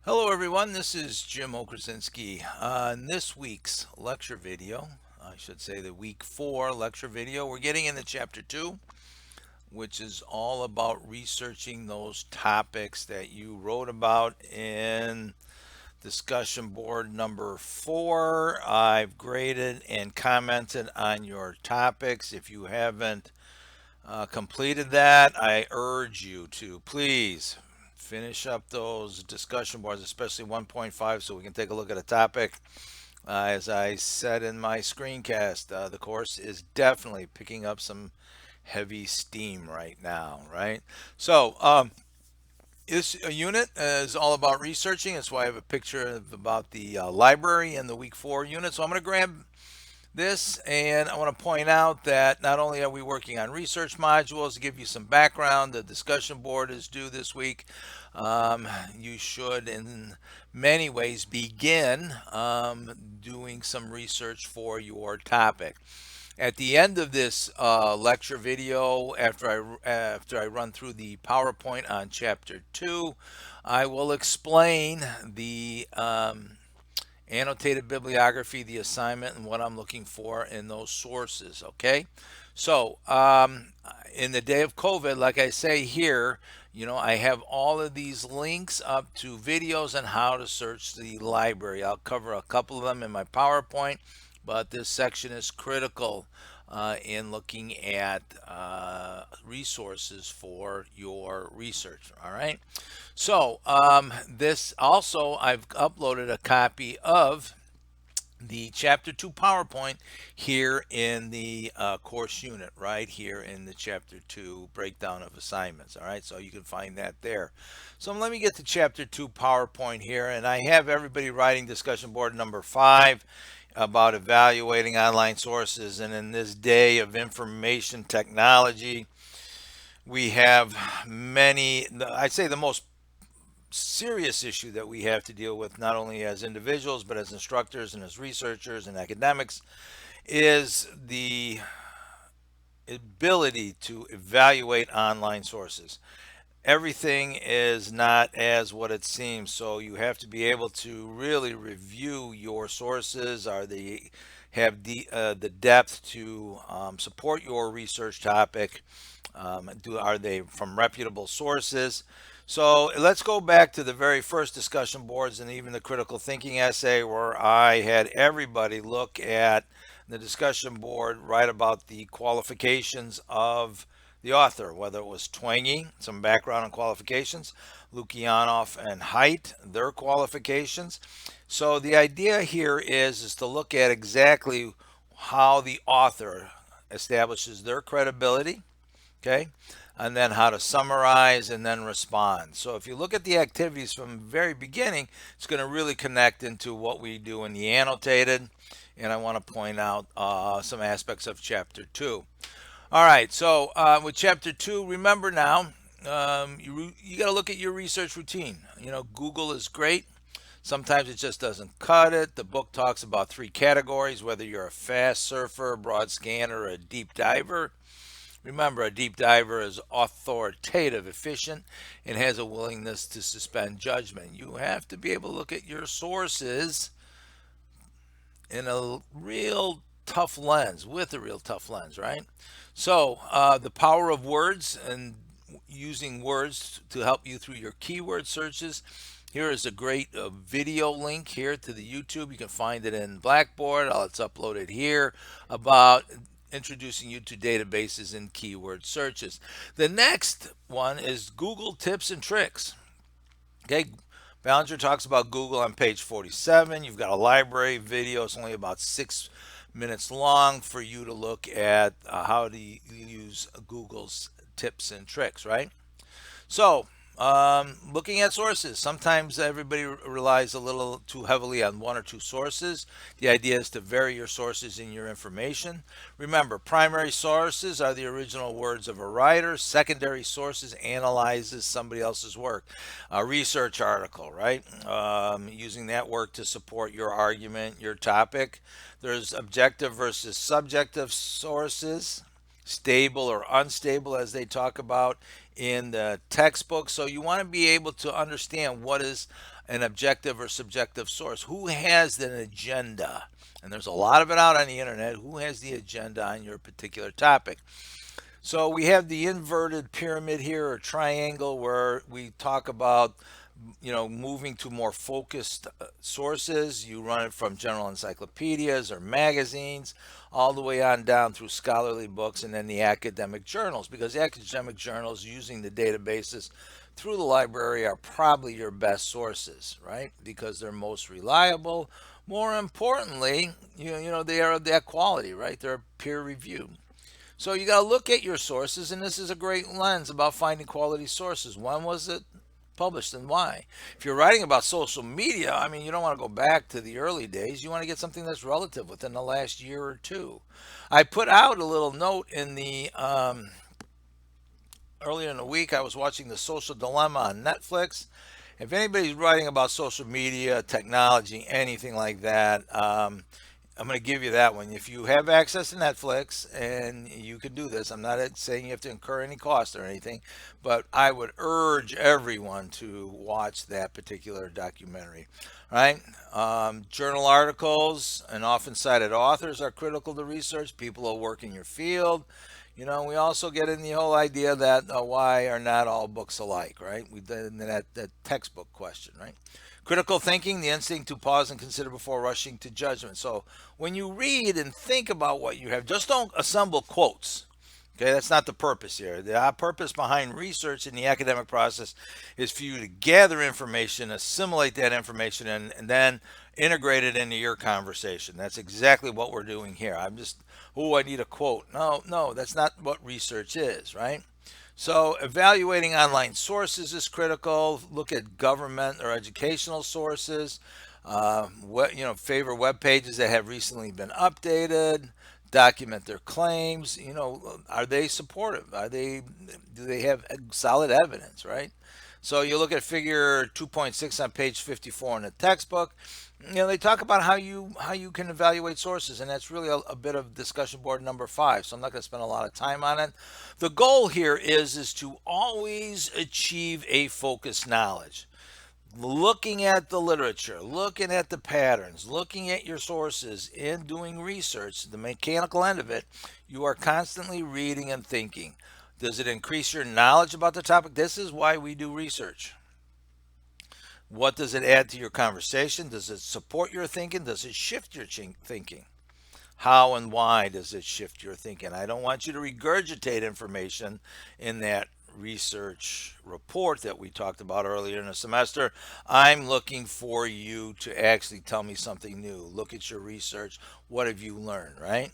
Hello, everyone. This is Jim Okrasinski. In this week's lecture video, I should say the week 4 lecture video, we're getting into chapter 2, which is all about researching those topics that you wrote about in discussion board number 4. I've graded and commented on your topics. If you haven't completed that, I urge you to please finish up those discussion boards, especially 1.5, so we can take a look at a topic. As I said in my screencast, the course is definitely picking up some heavy steam right now, right? So, this unit is all about researching. That's why I have a picture of about the library in the week 4 unit. So I'm going to grab this, and I want to point out that not only are we working on research modules to give you some background, the discussion board is due this week. You should, in many ways, begin doing some research for your topic. At the end of this lecture video, after I run through the PowerPoint on Chapter 2, I will explain the annotated bibliography, the assignment, and what I'm looking for in those sources. Okay, so in the day of COVID, like I say here, I have all of these links up to videos on how to search the library. I'll cover a couple of them in my PowerPoint, but this section is critical in looking at resources for your research. All right. So, this also, I've uploaded a copy of the chapter 2 PowerPoint here in the course unit, right here in the chapter 2 breakdown of assignments. All right, so you can find that there. So let me get to chapter 2 PowerPoint here, and I have everybody writing discussion board number 5 about evaluating online sources. And in this day of information technology, we have many, I'd say the most serious issue that we have to deal with, not only as individuals, but as instructors and as researchers and academics, is the ability to evaluate online sources. Everything is not as what it seems, so you have to be able to really review your sources. Are they have the depth to support your research topic? Are they from reputable sources? So let's go back to the very first discussion boards and even the critical thinking essay, where I had everybody look at the discussion board, write about the qualifications of the author, whether it was Twenge, some background on qualifications, Lukianoff and Haidt, their qualifications. So the idea here is to look at exactly how the author establishes their credibility, okay, and then how to summarize and then respond. So if you look at the activities from the very beginning, it's going to really connect into what we do in the annotated, and I want to point out some aspects of chapter 2. All right, so with chapter 2, remember now, you got to look at your research routine. Google is great. Sometimes it just doesn't cut it. The book talks about 3 categories, whether you're a fast surfer, a broad scanner, or a deep diver. Remember, a deep diver is authoritative, efficient, and has a willingness to suspend judgment. You have to be able to look at your sources in a real tough lens, with a real tough lens, right? So, the power of words and using words to help you through your keyword searches. Here is a great video link here to the YouTube. You can find it in Blackboard. It's uploaded here about introducing you to databases and keyword searches. The next one is Google tips and tricks. Okay, Ballinger talks about Google on page 47. You've got a library video. It's only about 6 minutes long for you to look at how to use Google's tips and tricks, right? So, looking at sources. Sometimes everybody relies a little too heavily on 1 or 2 sources. The idea is to vary your sources in your information. Remember, primary sources are the original words of a writer. Secondary sources analyzes somebody else's work. A research article, right? Using that work to support your argument, your topic. There's objective versus subjective sources. stable or unstable, as they talk about in the textbook. So you want to be able to understand what is an objective or subjective source. Who has an agenda? And there's a lot of it out on the internet. Who has the agenda on your particular topic? So we have the inverted pyramid here, or triangle, where we talk about, moving to more focused sources. You run it from general encyclopedias or magazines all the way on down through scholarly books and then the academic journals, because academic journals using the databases through the library are probably your best sources, right? Because they're most reliable. More importantly, they are of that quality, right? They're peer reviewed. So you got to look at your sources, and this is a great lens about finding quality sources. When was it published and why? If you're writing about social media, I mean, you don't want to go back to the early days. You want to get something that's relative within the last year or two. I put out a little note in the earlier in the week. I was watching The Social Dilemma on Netflix. If anybody's writing about social media, technology, anything like that, I'm going to give you that one. If you have access to Netflix and you can do this, I'm not saying you have to incur any cost or anything, but I would urge everyone to watch that particular documentary. Right? Journal articles and often cited authors are critical to research. People who work in your field. We also get in the whole idea that why are not all books alike, right? We did that textbook question, right? Critical thinking, the instinct to pause and consider before rushing to judgment. So when you read and think about what you have, just don't assemble quotes. Okay, that's not the purpose here. The purpose behind research in the academic process is for you to gather information, assimilate that information, and then integrate it into your conversation. That's exactly what we're doing here. I need a quote. No, no, that's not what research is, right? So evaluating online sources is critical. Look at government or educational sources. Favor web pages that have recently been updated. Document their claims. Are they supportive? Do they have solid evidence, right? So you look at figure 2.6 on page 54 in the textbook. They talk about how you can evaluate sources, and that's really a bit of discussion board number 5. So I'm not going to spend a lot of time on it. The goal here is to always achieve a focused knowledge. Looking at the literature, looking at the patterns, looking at your sources, and doing research, the mechanical end of it, you are constantly reading and thinking. Does it increase your knowledge about the topic? This is why we do research. What does it add to your conversation? Does it support your thinking? Does it shift your thinking? How and why does it shift your thinking? I don't want you to regurgitate information in that research report that we talked about earlier in the semester. I'm looking for you to actually tell me something new. Look at your research. What have you learned, right?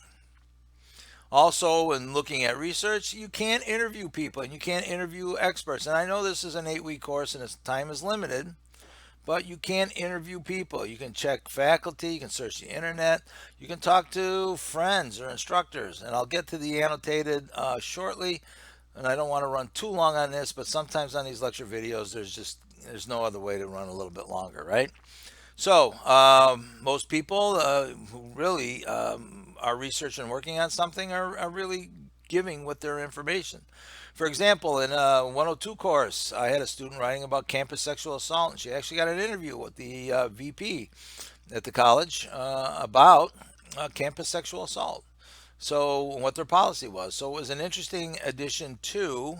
Also, in looking at research, you can't interview people and you can't interview experts. And I know this is an 8-week course and its time is limited, but you can interview people. You can check faculty, you can search the internet, you can talk to friends or instructors. And I'll get to the annotated shortly. And I don't want to run too long on this, but sometimes on these lecture videos, there's no other way to run a little bit longer, right? So most people who really are researching and working on something are really giving with their information. For example, in a 102 course, I had a student writing about campus sexual assault, and she actually got an interview with the VP at the college about campus sexual assault. So what their policy was. So it was an interesting addition to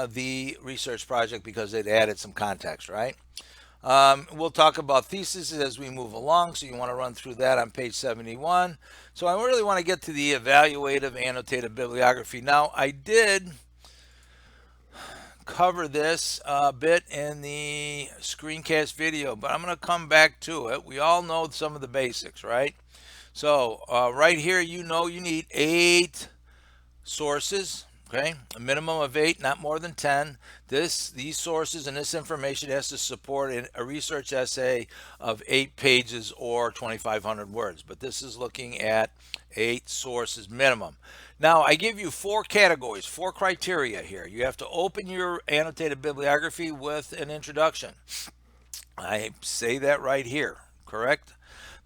the research project because it added some context, right? We'll talk about theses as we move along, so you want to run through that on page 71. So I really want to get to the evaluative annotated bibliography. Now, I did cover this a bit in the screencast video, but I'm going to come back to it. We all know some of the basics, right? So right here, you need 8 sources. Okay, a minimum of 8, not more than 10. These sources and this information has to support a research essay of 8 pages or 2,500 words. But this is looking at 8 sources minimum. Now, I give you 4 categories, 4 criteria here. You have to open your annotated bibliography with an introduction. I say that right here, correct?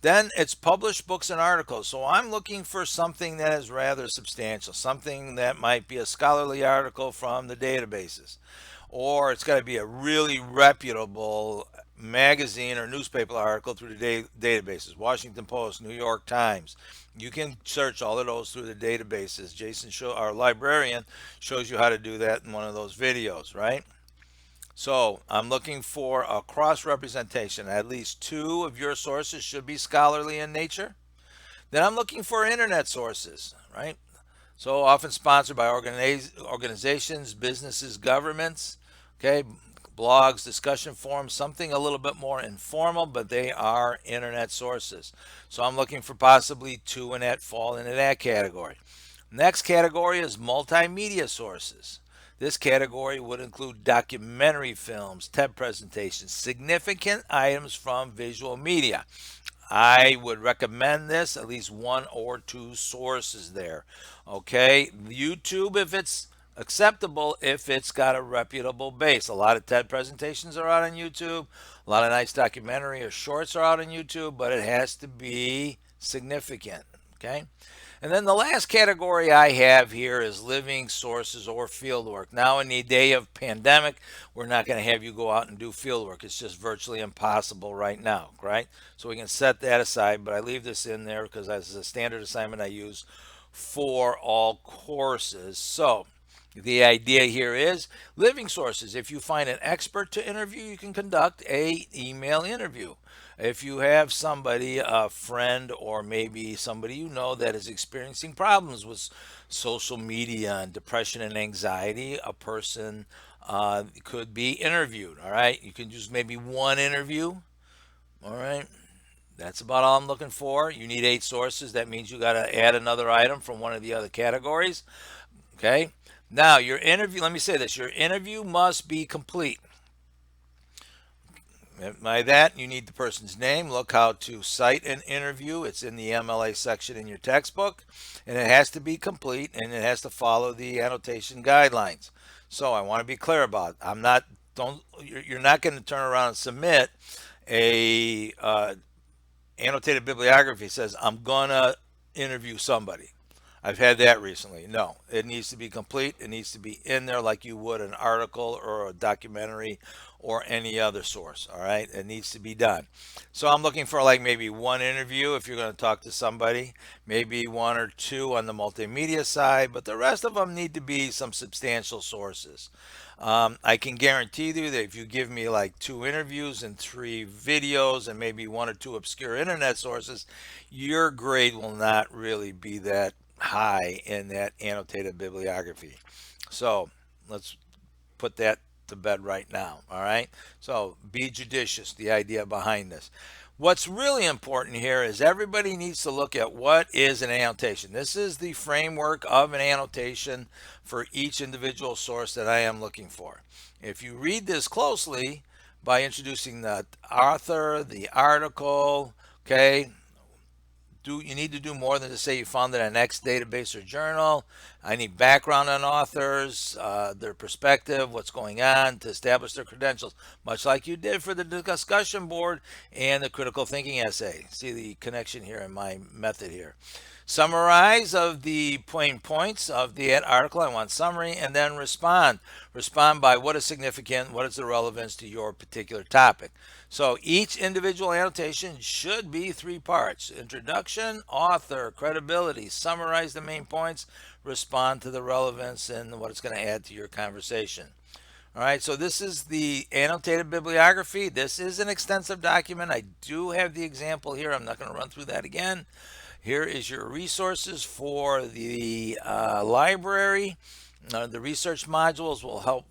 Then it's published books and articles. So I'm looking for something that is rather substantial, something that might be a scholarly article from the databases, or it's got to be a really reputable magazine or newspaper article through the databases. Washington Post, New York Times. You can search all of those through the databases. Our librarian, shows you how to do that in one of those videos, right? So I'm looking for a cross representation. At least two of your sources should be scholarly in nature. Then I'm looking for internet sources, right? So often sponsored by organizations, businesses, governments, okay, blogs, discussion forums, something a little bit more informal, but they are internet sources. So I'm looking for possibly two in that fall into that category. Next category is multimedia sources. This category would include documentary films, TED presentations, significant items from visual media. I would recommend this, at least one or two sources there. Okay, YouTube, if it's acceptable, if it's got a reputable base. A lot of TED presentations are out on YouTube. A lot of nice documentary or shorts are out on YouTube, but it has to be significant. Okay. And then the last category I have here is living sources or field work. Now, in the day of pandemic, we're not going to have you go out and do field work. It's just virtually impossible right now, right? So we can set that aside, but I leave this in there because this is a standard assignment I use for all courses. So the idea here is living sources. If you find an expert to interview, you can conduct a email interview. If you have somebody, a friend, or maybe somebody you know that is experiencing problems with social media and depression and anxiety, a person could be interviewed. All right. You can use maybe one interview. All right. That's about all I'm looking for. You need 8 sources. That means you got to add another item from one of the other categories. Okay. Now, your interview, let me say this, your interview must be complete. By that, you need the person's name. Look how to cite an interview. It's in the MLA section in your textbook, and it has to be complete and it has to follow the annotation guidelines. So I want to be clear about it. You're not going to turn around and submit a annotated bibliography that says I'm gonna interview somebody. I've had that recently. No, it needs to be complete. It needs to be in there like you would an article or a documentary or any other source. All right. It needs to be done. So I'm looking for like maybe one interview if you're going to talk to somebody, maybe one or two on the multimedia side, but the rest of them need to be some substantial sources. I can guarantee you that if you give me like 2 interviews and 3 videos and maybe one or two obscure internet sources, your grade will not really be that high in that annotated bibliography. So let's put that to bed right now. All right. So be judicious, the idea behind this. What's really important here is everybody needs to look at what is an annotation. This is the framework of an annotation for each individual source that I am looking for. If you read this closely by introducing the author, the article, okay, you need to do more than to say you found it in X database or journal. I need background on authors, their perspective, what's going on to establish their credentials, much like you did for the discussion board and the critical thinking essay. See the connection here in my method here. Summarize of the plain points of the article. I want summary, and then respond. Respond by what is significant, what is the relevance to your particular topic. So each individual annotation should be 3 parts: introduction, author, credibility, summarize the main points, respond to the relevance and what it's going to add to your conversation. All right, so this is the annotated bibliography. This is an extensive document. I do have the example here. I'm not going to run through that again. Here is your resources for the library. The research modules will help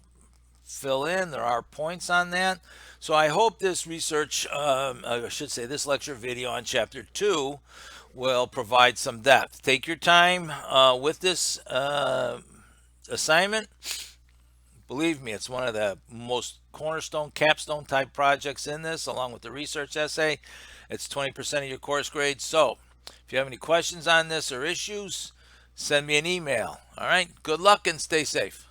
fill in. There are points on that. So I hope this I should say this lecture video on chapter 2 will provide some depth. Take your time with this assignment. Believe me, it's one of the most cornerstone, capstone type projects in this, along with the research essay. It's 20% of your course grade. So if you have any questions on this or issues, send me an email. All right. Good luck and stay safe.